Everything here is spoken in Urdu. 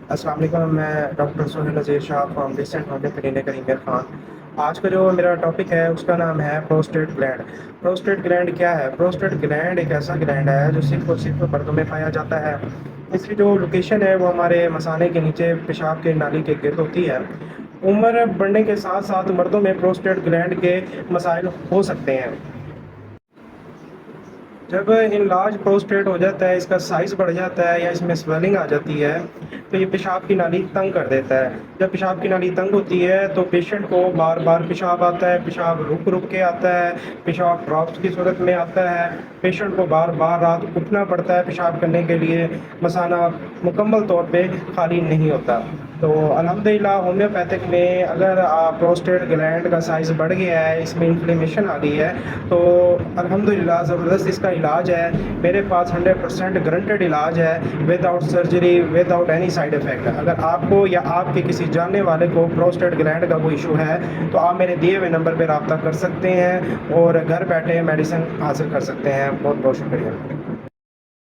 السلام علیکم، میں doctor Sohail Nazir Shah from recent home clinic Amir Khan. آج کا جو میرا ٹاپک ہے اس کا نام ہے پروسٹیٹ گلینڈ۔ پروسٹیٹ گلینڈ کیا ہے؟ پروسٹیٹ گلینڈ ایک ایسا گلینڈ ہے جو صرف اور صرف مردوں میں پایا جاتا ہے۔ اس کی جو لوکیشن ہے وہ ہمارے مثانے کے نیچے پیشاب کے نالی کے گرد ہوتی ہے۔ عمر بڑھنے کے ساتھ ساتھ مردوں میں پروسٹیٹ گلینڈ کے مسائل ہو سکتے ہیں۔ جب انلارج پروسٹیٹ ہو جاتا ہے، اس کا سائز بڑھ جاتا ہے یا اس میں سویلنگ آ جاتی ہے تو یہ پیشاب کی نالی تنگ کر دیتا ہے۔ جب پیشاب کی نالی تنگ ہوتی ہے تو پیشنٹ کو بار بار پیشاب آتا ہے، پیشاب رک رک کے آتا ہے، پیشاب ڈراپس کی صورت میں آتا ہے، پیشنٹ کو بار بار رات اٹھنا پڑتا ہے پیشاب کرنے کے لیے، مثانہ مکمل طور پہ خالی نہیں ہوتا۔ تو الحمدللہ ہومیوپیتھک میں اگر پروسٹیٹ گلینڈ کا سائز بڑھ گیا ہے، اس میں انفلیمیشن آ گئی ہے، تو الحمدللہ زبردست اس کا علاج ہے۔ میرے پاس 100% گارنٹیڈ علاج ہے، without surgery, without any side effect. اگر آپ کو یا آپ کے کسی جاننے والے کو پروسٹیٹ گلینڈ کا کوئی ایشو ہے تو آپ میرے دیے ہوئے نمبر پہ رابطہ کر سکتے ہیں اور گھر بیٹھے میڈیسن حاصل کر سکتے ہیں۔ بہت بہت شکریہ۔